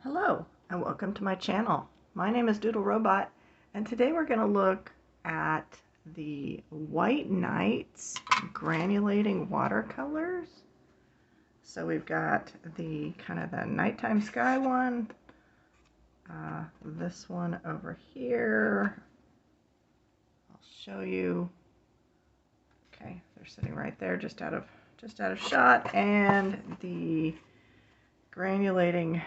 Hello and welcome to my channel. My name is Doodle Robot, and today we're going to look at the White Nights granulating watercolors. So we've got the kind of the nighttime sky one, this one over here. I'll show you. Okay, they're sitting right there, just out of shot, and the granulation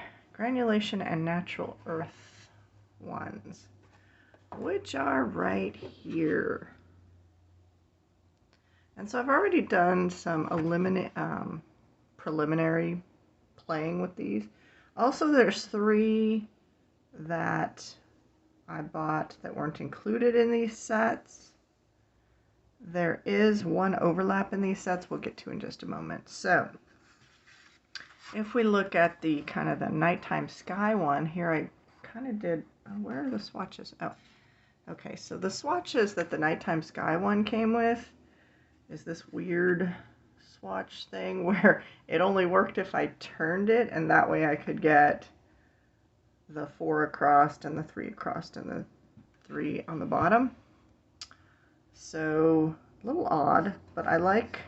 and natural earth ones, which are right here. And so I've already done some preliminary playing with these. Also, there's 3 that I bought that weren't included in these sets. There is one overlap in these sets we'll get to in just a moment. So if we look at the kind of the nighttime sky one, here I kind of did, where are the swatches? Oh, okay, so the swatches that the nighttime sky one came with is this weird swatch thing where it only worked if I turned it, and that way I could get the 4 across and the 3 across and the 3 on the bottom. So a little odd, but I like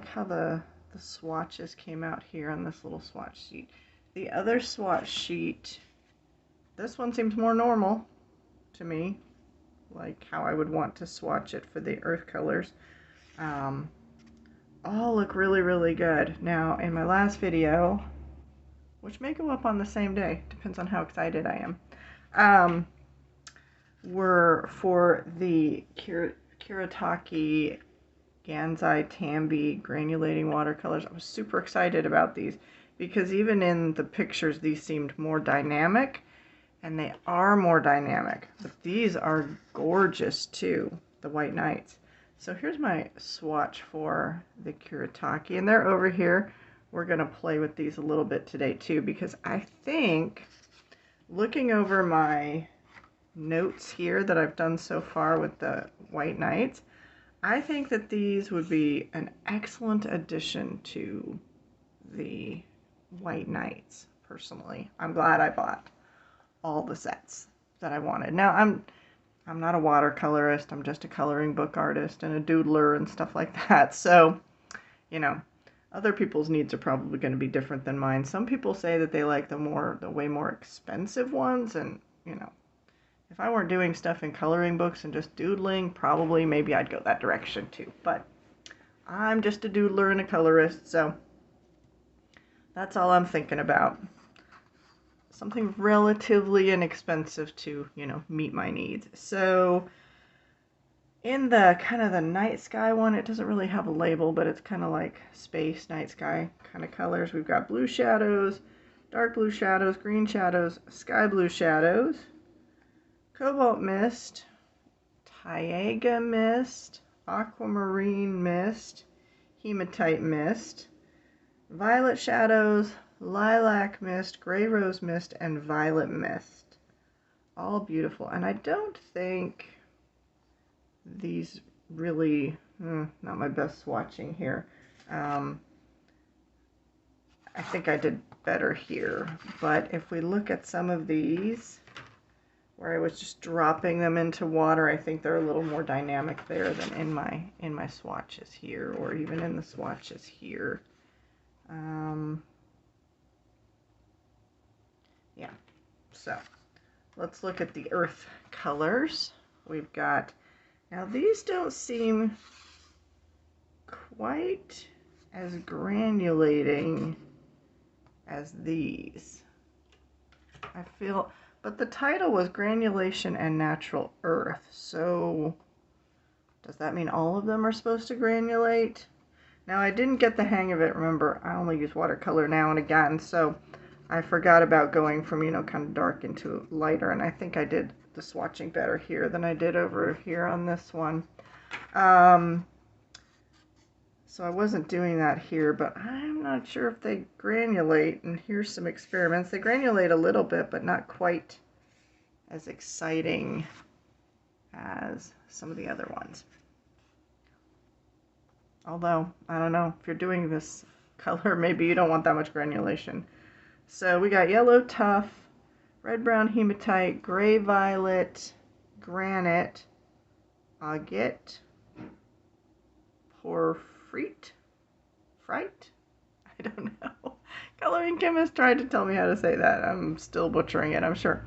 how the swatches came out here on this little swatch sheet. The other swatch sheet, this one seems more normal to me, like how I would want to swatch it for the earth colors. All look really, really good. Now, in my last video, which may go up on the same day, depends on how excited I am, were for the Granulating Gansai Tambi granulating watercolors. I was super excited about these because even in the pictures these seemed more dynamic, and they are more dynamic, but these are gorgeous too, the White Nights. So here's my swatch for the Granulating, and they're over here. We're going to play with these a little bit today too, because I think, looking over my notes here that I've done so far with the White Nights, I think that these would be an excellent addition to the White Nights, personally. I'm glad I bought all the sets that I wanted. Now, I'm not a watercolorist. I'm just a coloring book artist and a doodler and stuff like that. So, you know, other people's needs are probably going to be different than mine. Some people say that they like the way more expensive ones, and, you know, if I weren't doing stuff in coloring books and just doodling, probably maybe I'd go that direction too. But I'm just a doodler and a colorist, so that's all I'm thinking about. Something relatively inexpensive to, you know, meet my needs. So in the kind of the night sky one, it doesn't really have a label, but it's kind of like space night sky kind of colors. We've got blue shadows, dark blue shadows, green shadows, sky blue shadows, cobalt mist, taiga mist, aquamarine mist, hematite mist, violet shadows, lilac mist, gray rose mist, and violet mist. All beautiful. And I don't think these really, not my best swatching here. I think I did better here. But if we look at some of these, where I was just dropping them into water, I think they're a little more dynamic there than in my swatches here, or even in the swatches here. Yeah, so let's look at the earth colors. We've got, now these don't seem quite as granulating as these. I feel, but the title was Granulation and Natural Earth, so does that mean all of them are supposed to granulate? Now, I didn't get the hang of it. Remember, I only use watercolor now and again, so I forgot about going from, you know, kind of dark into lighter, and I think I did the swatching better here than I did over here on this one. So I wasn't doing that here, but I'm not sure if they granulate, and here's some experiments. They granulate a little bit, but not quite as exciting as some of the other ones. Although, I don't know, if you're doing this color, maybe you don't want that much granulation. So we got yellow tuff, red brown hematite, gray violet, granite, agate, porphyrit, fright? I don't know. Coloring chemist tried to tell me how to say that. I'm still butchering it, I'm sure.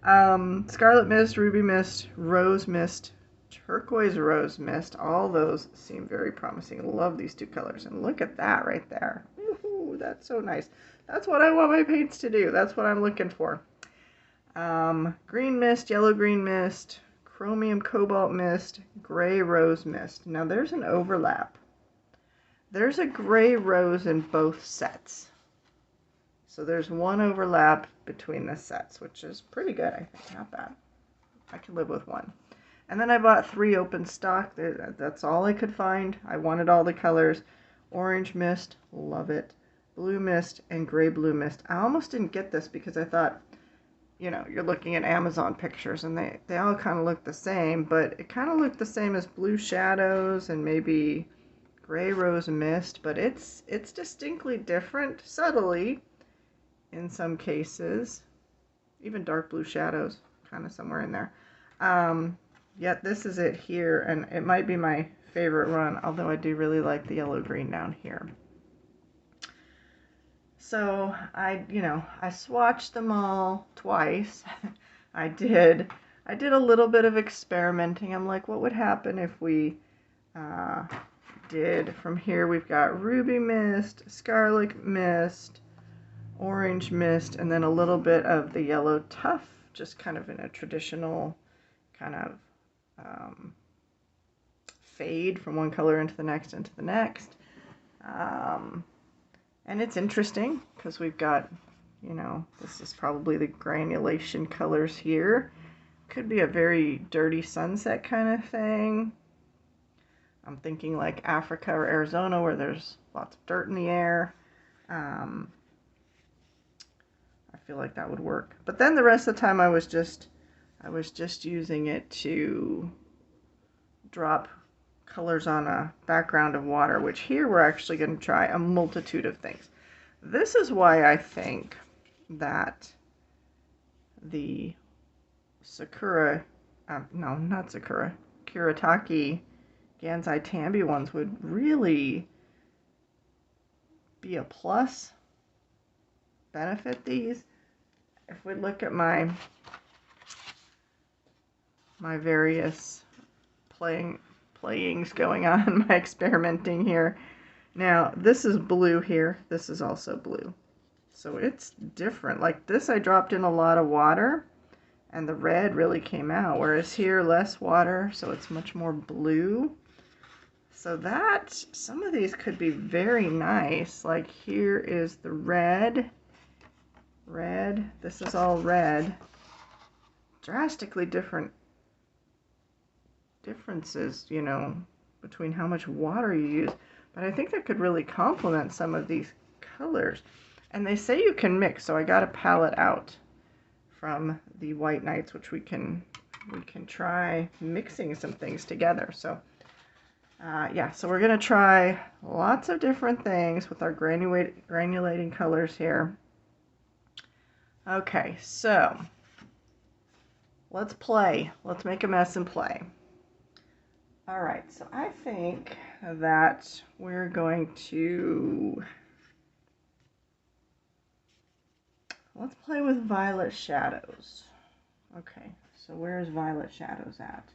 Scarlet mist, ruby mist, rose mist, turquoise rose mist. All those seem very promising. Love these two colors. And look at that right there. Ooh, that's so nice. That's what I want my paints to do. That's what I'm looking for. Green mist, yellow green mist, chromium cobalt mist, gray rose mist. Now there's an overlap. There's a gray rose in both sets. So there's one overlap between the sets, which is pretty good, I think. Not bad. I can live with one. And then I bought 3 open stock. That's all I could find. I wanted all the colors. Orange mist, love it. Blue mist and gray blue mist. I almost didn't get this because I thought, you know, you're looking at Amazon pictures and they all kind of look the same, but it kind of looked the same as blue shadows and maybe gray rose mist, but it's distinctly different, subtly in some cases, even dark blue shadows kind of somewhere in there. Yet this is it here, and it might be my favorite run, although I do really like the yellow green down here. So I swatched them all twice. I did a little bit of experimenting. I'm like, what would happen if we did from here? We've got ruby mist, scarlet mist, orange mist, and then a little bit of the yellow tuff, just kind of in a traditional kind of fade from one color into the next. And it's interesting because we've got, you know, this is probably the granulation colors here. Could be a very dirty sunset kind of thing. I'm thinking like Africa or Arizona where there's lots of dirt in the air. I feel like that would work. But then the rest of the time I was just using it to drop colors on a background of water, which here we're actually going to try a multitude of things. This is why I think that the Sakura, no, not Sakura, Kuretake Gansai Tambi ones would really be a plus, benefit these. If we look at my various playings going on, my experimenting here. Now, this is blue here. This is also blue. So it's different. Like this, I dropped in a lot of water and the red really came out, whereas here, less water, so it's much more blue. So that, some of these could be very nice. Like here is the red. This is all red. Drastically differences, you know, between how much water you use. But I think that could really complement some of these colors. And they say you can mix, so I got a palette out from the White Nights, which we can try mixing some things together. So yeah, so we're gonna try lots of different things with our granulating colors here. Okay, so let's play. Let's make a mess and play. All right, so I think that we're going to, let's play with violet shadows. Okay, so where's violet shadows at?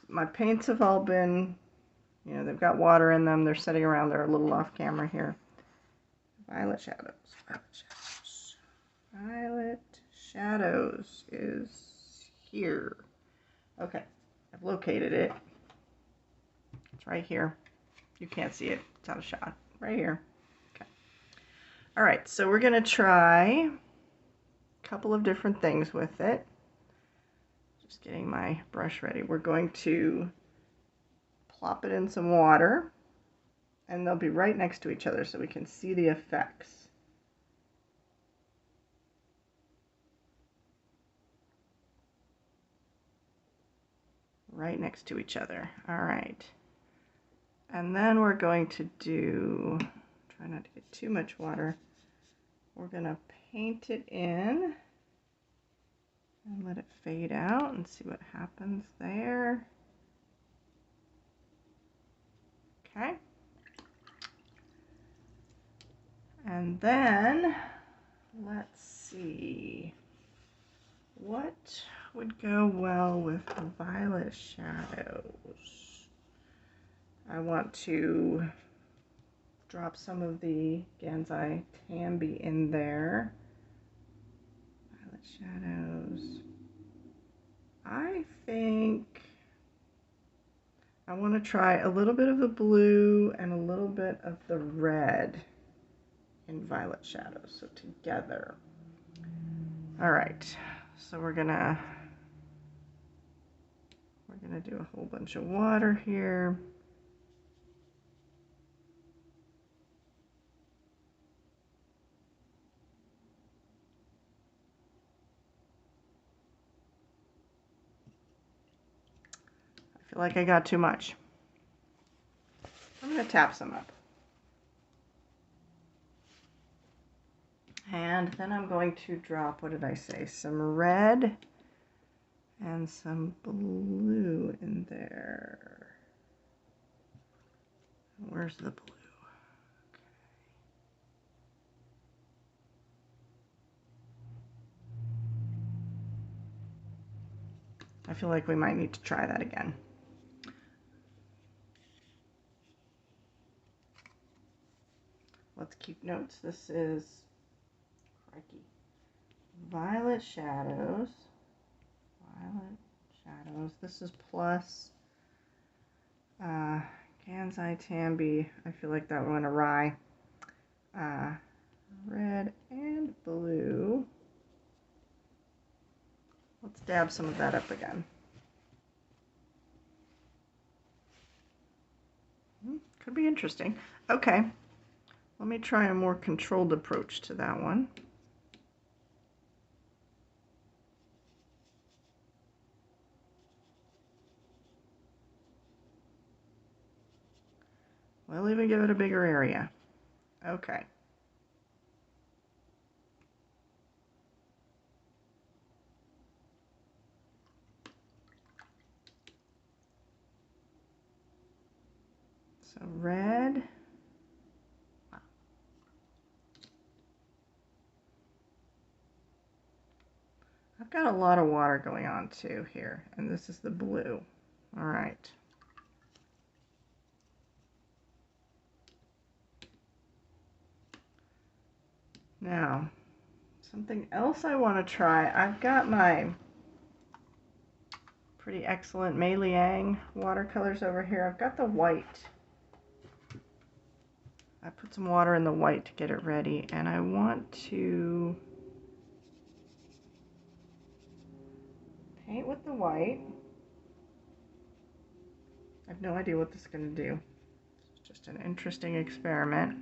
My paints have all been, you know, they've got water in them. They're sitting around. They're a little off camera here. Violet shadows. Violet shadows is here. Okay, I've located it. It's right here. You can't see it. It's out of shot. Right here. Okay. All right, so we're going to try a couple of different things with it. Just getting my brush ready. We're going to plop it in some water, and they'll be right next to each other so we can see the effects. Right next to each other. All right. And then we're going to do, try not to get too much water, we're going to paint it in and let it fade out and see what happens there. Okay. And then let's see, what would go well with violet shadows? I want to drop some of the Granulating in there. Violet shadows. I think I want to try a little bit of the blue and a little bit of the red in violet shadows, so together. All right, so we're gonna do a whole bunch of water here. I feel like I got too much. I'm gonna tap some up. And then I'm going to drop, what did I say, some red and some blue in there. Where's the blue? Okay. I feel like we might need to try that again. Let's keep notes. This is, crikey, violet shadows. Violet shadows. This is plus Granulating. I feel like that went awry. Red and blue. Let's dab some of that up again. Could be interesting. Okay, let me try a more controlled approach to that one. We'll even give it a bigger area. Okay. So red. I've got a lot of water going on too here, and this is the blue. All right. Now, something else I want to try. I've got my pretty excellent Mei Liang watercolors over here. I've got the white. I put some water in the white to get it ready, and I want to paint with the white. I have no idea what this is going to do. It's just an interesting experiment.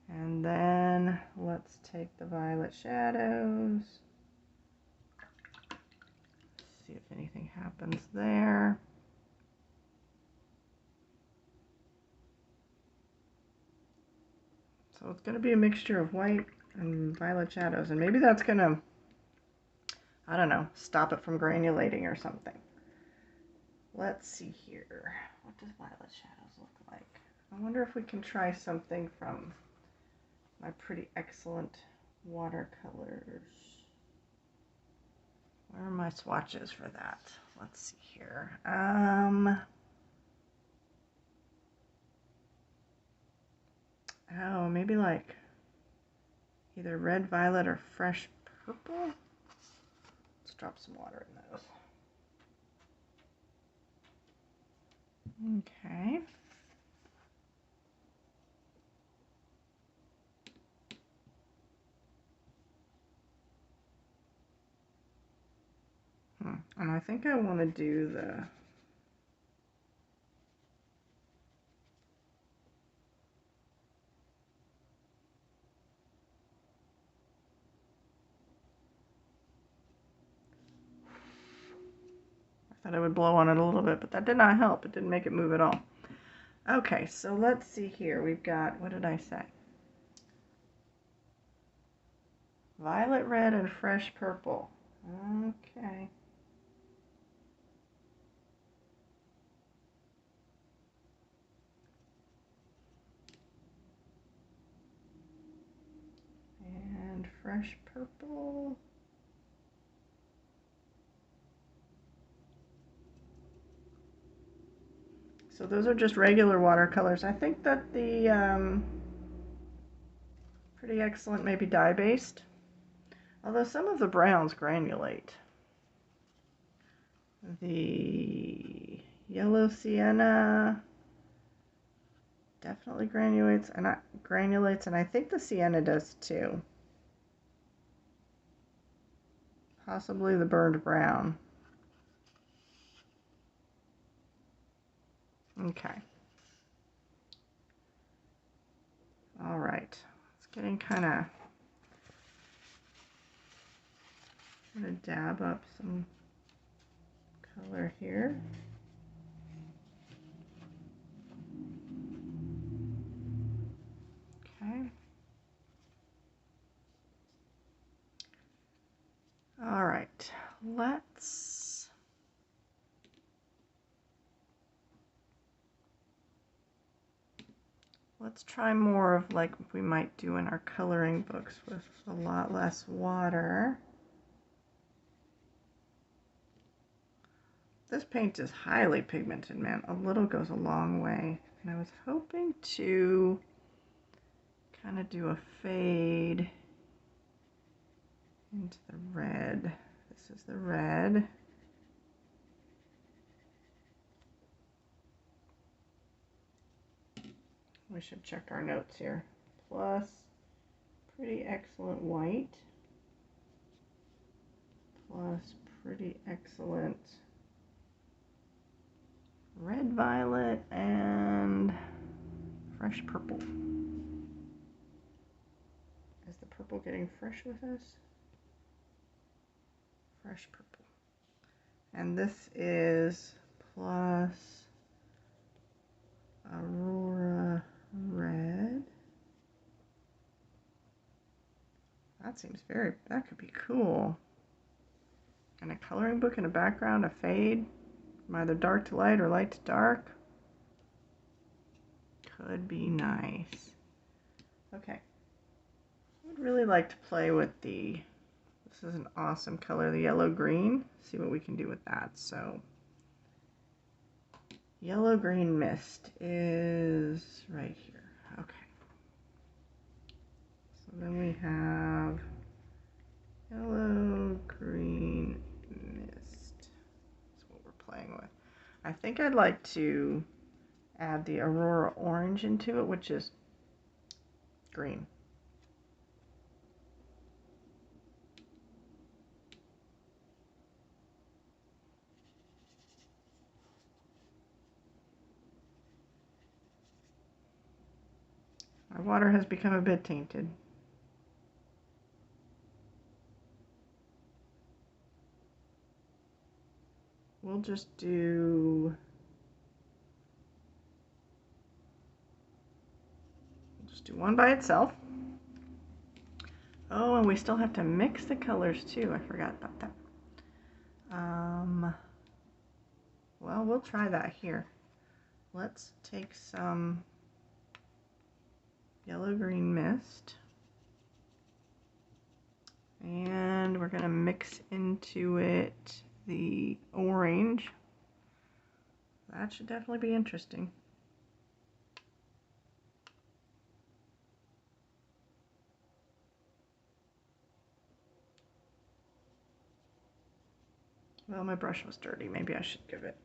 And then let's take the violet shadows. See if anything happens there. So it's going to be a mixture of white and violet shadows, and maybe that's going to, I don't know, stop it from granulating or something. Let's see here. What does violet shadows look like? I wonder if we can try something from my pretty excellent watercolors. Where are my swatches for that? Let's see here. Oh, maybe like either red, violet, or fresh purple. Let's drop some water in those. Okay. And I think I want to do the I thought I would blow on it a little bit, but that did not help. It didn't make it move at all. Okay, so let's see here. We've got, what did I say? Violet red and fresh purple. Okay. And fresh purple. So those are just regular watercolors. I think that the Pretty Excellent may be dye-based, although some of the browns granulate. The Yellow Sienna definitely granulates, and I think the Sienna does too. Possibly the Burned Brown. Okay. All right. It's getting kind of... I'm going to dab up some color here. Okay. All right. Let's try more of like we might do in our coloring books with a lot less water. This paint is highly pigmented, man. A little goes a long way. And I was hoping to kind of do a fade into the red. This is the red. We should check our notes here. Plus Pretty Excellent white. Plus Pretty Excellent red violet and fresh purple. Is the purple getting fresh with us? Fresh purple. And this is plus Aurora red. That seems that could be cool. And a coloring book in the background, a fade from either dark to light or light to dark. Could be nice. Okay. I would really like to play with this is an awesome color, the yellow green. See what we can do with that. So yellow green mist is right here. Okay. So then we have yellow green mist. That's what we're playing with. I think I'd like to add the Aurora orange into it, which is green. My water has become a bit tainted. We'll just do one by itself. Oh, and we still have to mix the colors too. I forgot about that. Well, we'll try that here. Let's take some yellow-green mist. And we're going to mix into it the orange. That should definitely be interesting. Well, my brush was dirty. Maybe I should give it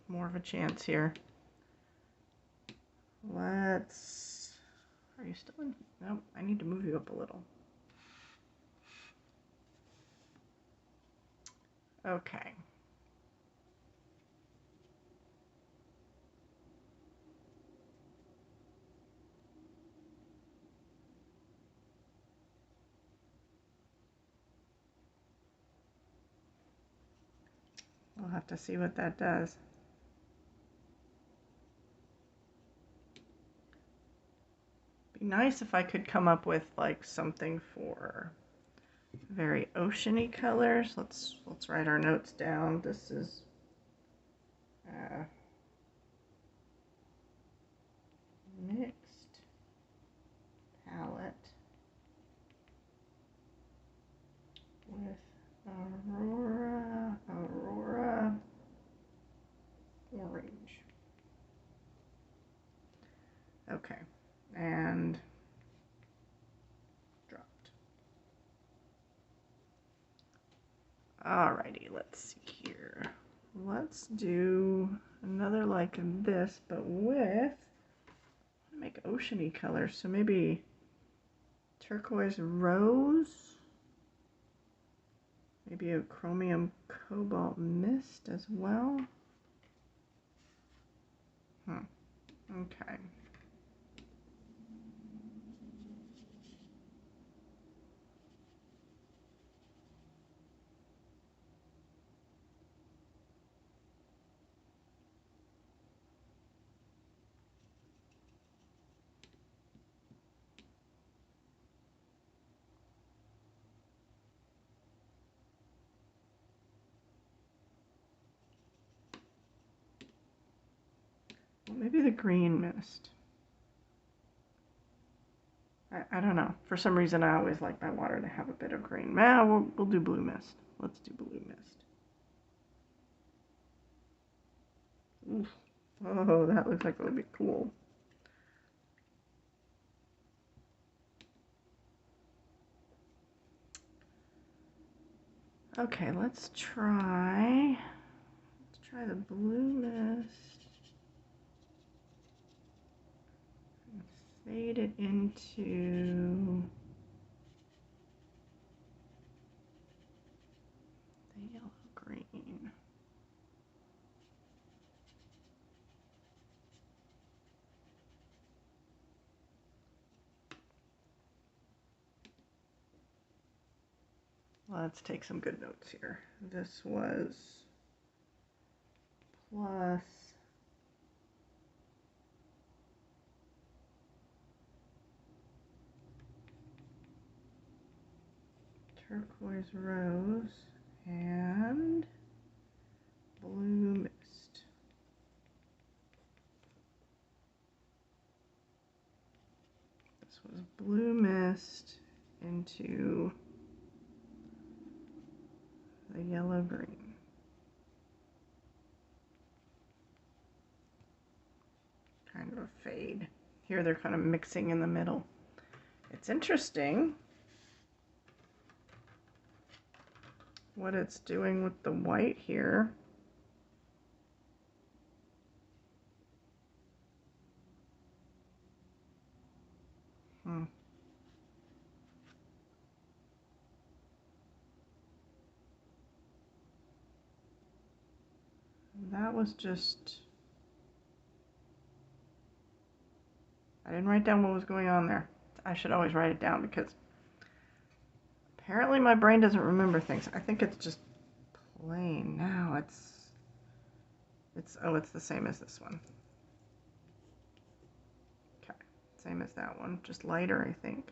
more of a chance here. Are you still in? Nope, I need to move you up a little. Okay. We'll have to see what that does. Be nice if I could come up with like something for very oceany colors. Let's write our notes down. This is mixed palette with Aurora orange. Okay, and dropped. Alrighty, let's see here. Let's do another like this, but with, make oceany colors, so maybe turquoise rose, maybe a chromium cobalt mist as well. Okay. Well, maybe the green mist. I don't know. For some reason, I always like my water to have a bit of green. We'll do blue mist. Let's do blue mist. Oof. Oh, that looks like it would be cool. Okay, let's try the blue mist. Fade it into the yellow green. Let's take some good notes here. This was plus turquoise rose and blue mist. This was blue mist into the yellow green. Kind of a fade. Here they're kind of mixing in the middle. It's interesting what it's doing with the white here. That was just, I didn't write down what was going on there. I should always write it down because apparently my brain doesn't remember things. I think it's just plain. Now it's the same as this one. Okay, same as that one, just lighter, I think.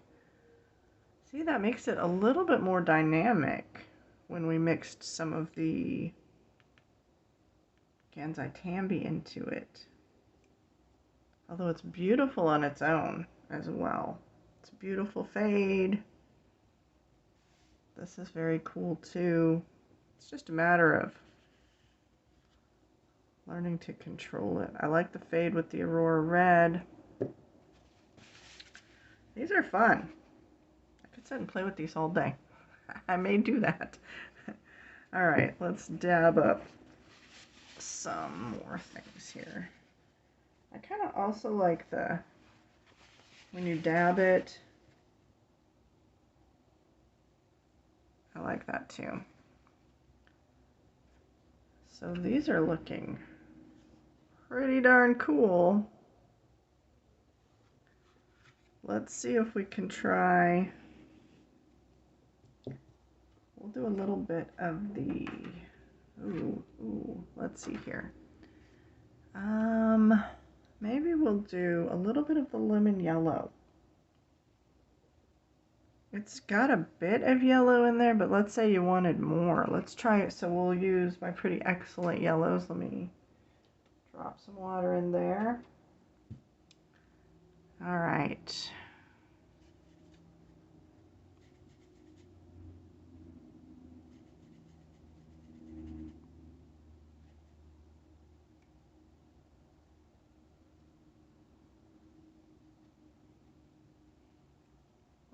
See, that makes it a little bit more dynamic when we mixed some of the Ganzai into it. Although it's beautiful on its own as well. It's a beautiful fade. This is very cool too. It's just a matter of learning to control it. I like the fade with the Aurora red. These are fun. I could sit and play with these all day. I may do that. All right, let's dab up some more things here. I kind of also like when you dab it, I like that too. So these are looking pretty darn cool. Let's see if we can try, we'll do a little bit of the, let's see here. Maybe we'll do a little bit of the lemon yellow It's got a bit of yellow in there, but let's say you wanted more. Let's try it. So we'll use my Pretty Excellent yellows. Let me drop some water in there. All right.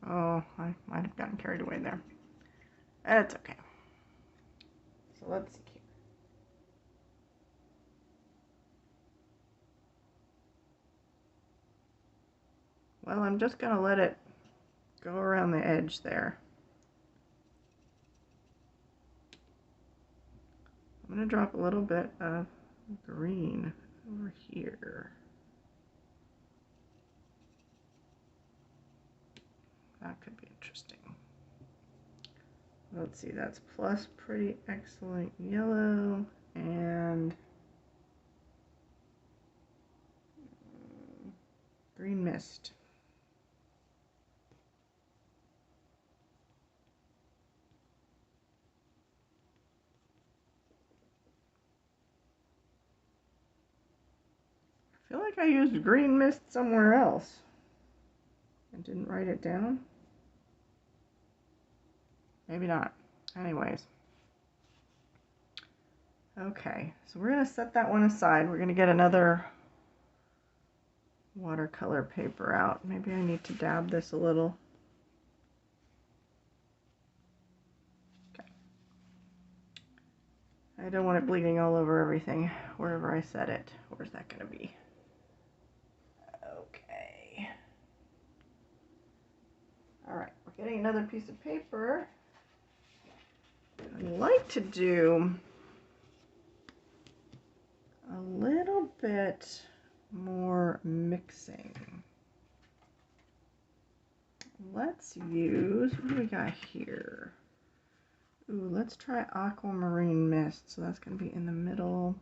Oh, I might have gotten carried away there. That's okay. So let's see here. Well, I'm just going to let it go around the edge there. I'm going to drop a little bit of green over here. That could be interesting. Let's see, that's plus Pretty Excellent yellow and green mist. I feel like I used green mist somewhere else and didn't write it down. Maybe not. Anyways. Okay, so we're going to set that one aside. We're going to get another watercolor paper out. Maybe I need to dab this a little. Okay. I don't want it bleeding all over everything, wherever I set it. Where's that going to be? Okay. All right, we're getting another piece of paper. I'd like to do a little bit more mixing. Let's use, what do we got here? Ooh, let's try aquamarine mist. So that's going to be in the middle.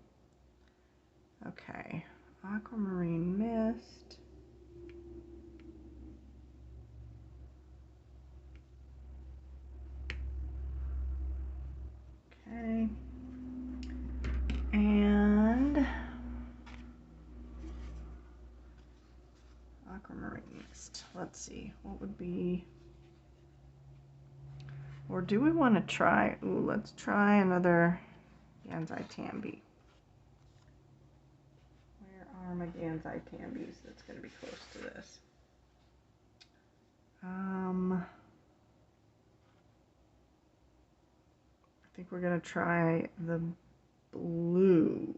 Okay, aquamarine mist. Okay. And aquamarine mist. Let's see, what would be, or do we want to try, ooh, let's try another Ganzai-Tambi. Where are my Ganzai-Tambis? That's going to be close to this. I think we're going to try the blue.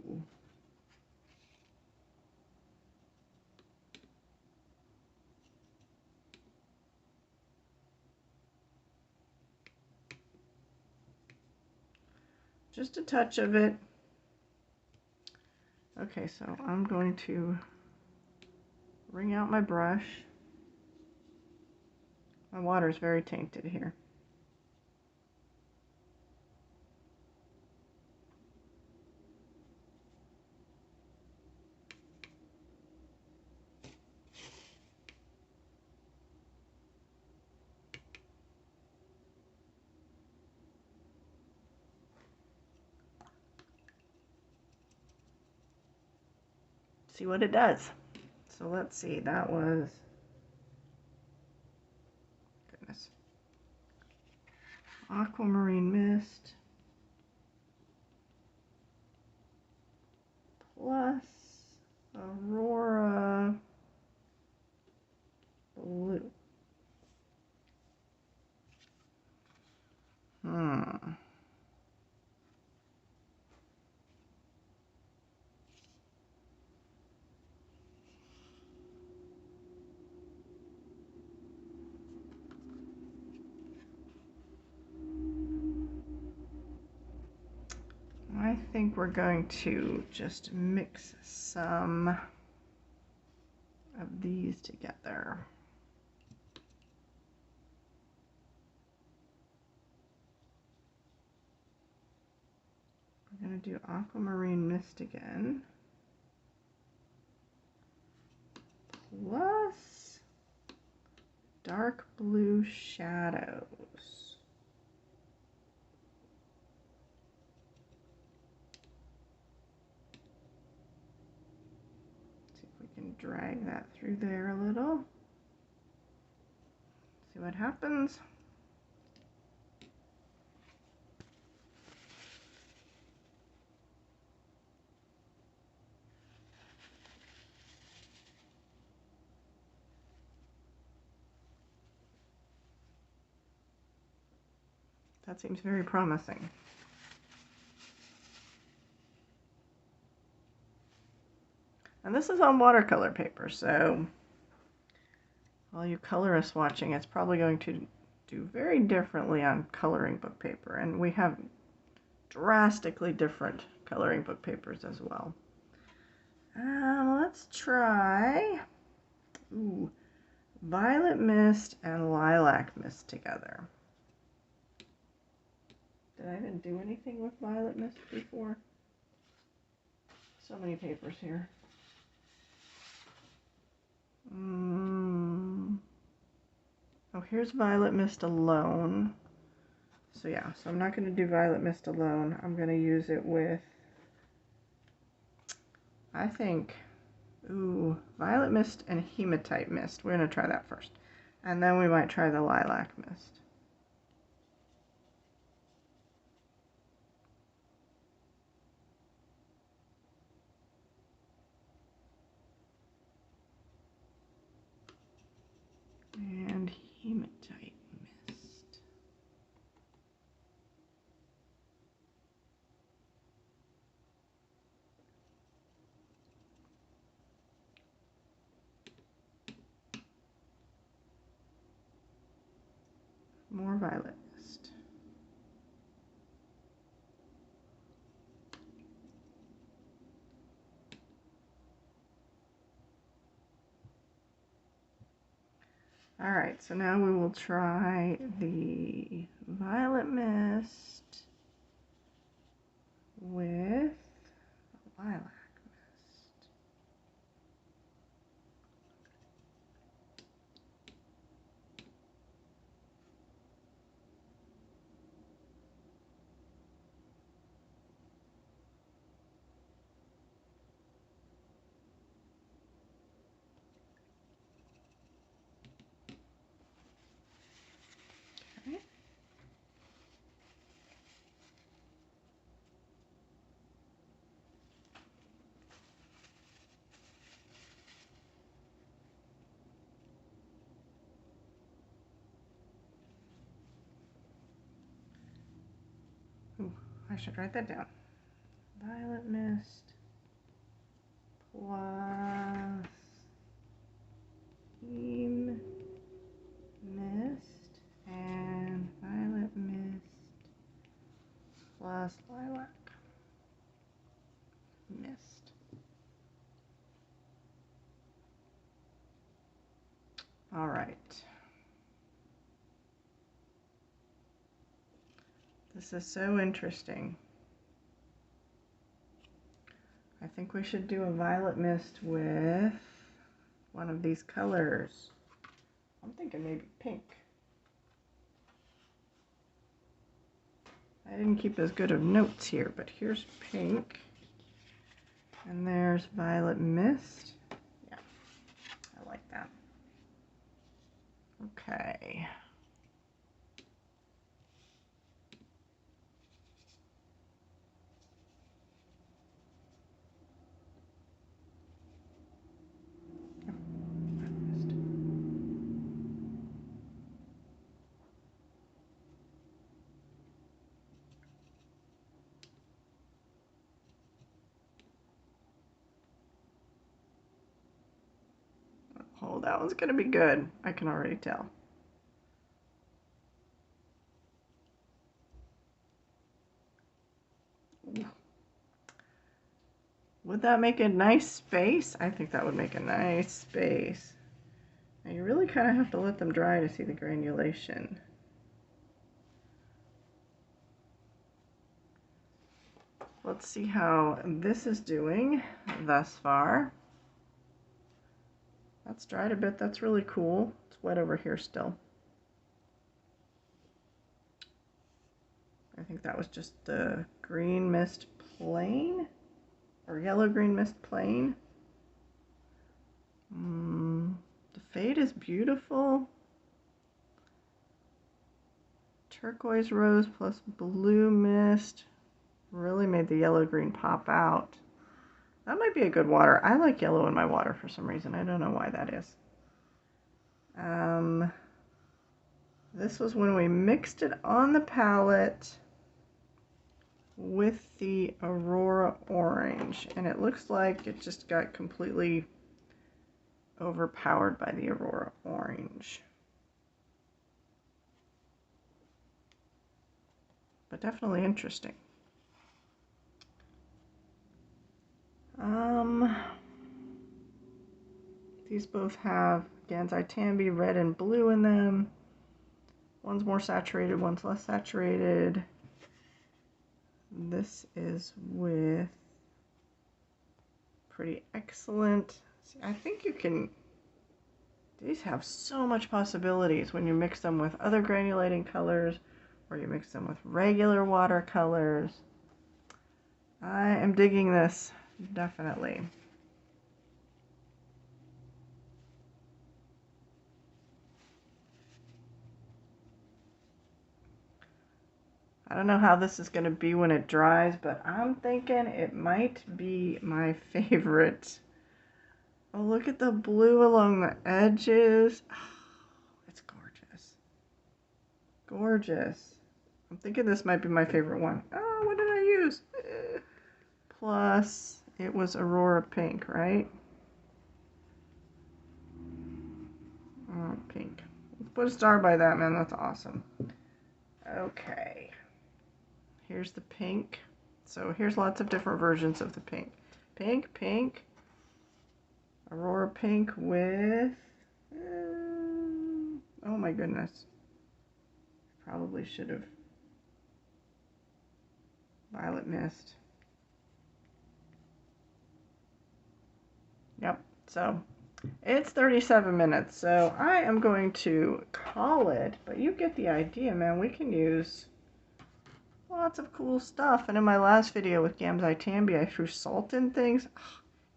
Just a touch of it. Okay, so I'm going to wring out my brush. My water is very tainted here. See what it does. So let's see, that was, goodness, aquamarine mist plus Aurora blue. I think we're going to just mix some of these together. We're going to do aquamarine mist again. Plus dark blue shadows. See if we can drag that through there a little. See what happens. That seems very promising. And this is on watercolor paper, so all you colorists watching, it's probably going to do very differently on coloring book paper. And we have drastically different coloring book papers as well. Let's try violet mist and lilac mist together. Did I even do anything with violet mist before? So many papers here. Oh, here's violet mist alone. So yeah, so I'm not going to do violet mist alone. I'm going to use it with, I think, violet mist and hematite mist. We're going to try that first. And then we might try the lilac mist. And hematite mist. More violet mist. All right, so now we will try the violet mist with lilac mist. Okay. Ooh, I should write that down. Violet mist plus heme mist and violet mist plus lilac mist. All right. This is so interesting. I think we should do a violet mist with one of these colors. I'm thinking maybe pink. I didn't keep as good of notes here, but here's pink. And there's violet mist. Yeah, I like that. Okay. Oh, that one's gonna be good. I can already tell. Would that make a nice space? I think that would make a nice space. Now you really kind of have to let them dry to see the granulation. Let's see how this is doing thus far. That's dried a bit. That's really cool. It's wet over here still. I think that was just the green mist plain, or yellow green mist plain. The fade is beautiful. Turquoise rose plus blue mist really made the yellow green pop out. That might be a good water. I like yellow in my water for some reason. I don't know why that is. This was when we mixed it on the palette with the Aurora Orange, and it looks like it just got completely overpowered by the Aurora Orange. But definitely interesting. These both have Granulating red and blue in them. One's more saturated, one's less saturated. This is with Pretty Excellent. See, I think you can, these have so much possibilities when you mix them with other granulating colors or you mix them with regular watercolors. I am digging this, definitely. I don't know how this is going to be when it dries, but I'm thinking it might be my favorite. Oh, look at the blue along the edges. Oh, it's gorgeous. Gorgeous. I'm thinking this might be my favorite one. Oh, what did I use? Plus, it was Aurora Pink, right? Oh, pink. Let's put a star by that, man. That's awesome. Okay. Here's the pink. So here's lots of different versions of the pink. Pink, pink. Aurora Pink with... oh my goodness. Probably should have... Violet Mist. Yep, so it's 37 minutes, so I am going to call it, but you get the idea, man. We can use lots of cool stuff. And in my last video with Granulating, I threw salt in things.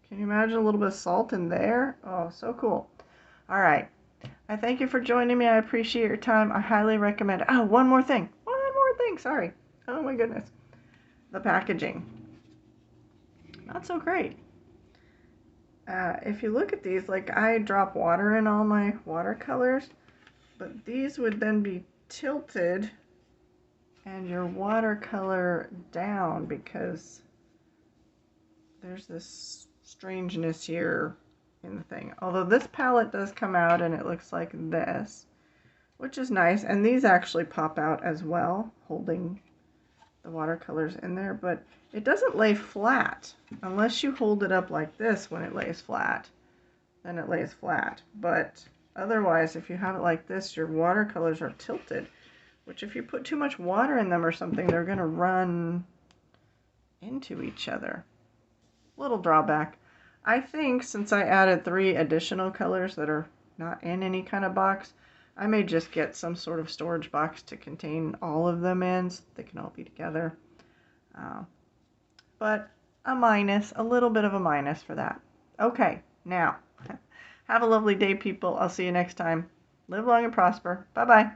Can you imagine a little bit of salt in there? Oh, so cool. All right. I thank you for joining me. I appreciate your time. I highly recommend it. Oh, one more thing. Sorry. Oh my goodness. The packaging. Not so great. If you look at these, like I drop water in all my watercolors, but these would then be tilted and your watercolor down because there's this strangeness here in the thing. Although this palette does come out and it looks like this, which is nice. And these actually pop out as well, holding the watercolors in there, but it doesn't lay flat unless you hold it up like this. When it lays flat, then it lays flat, but otherwise if you have it like this, your watercolors are tilted, which if you put too much water in them or something, they're going to run into each other. Little drawback. I think since I added 3 additional colors that are not in any kind of box, I may just get some sort of storage box to contain all of them in, so they can all be together. But a little bit of a minus for that. Okay, now, have a lovely day, people. I'll see you next time. Live long and prosper. Bye-bye.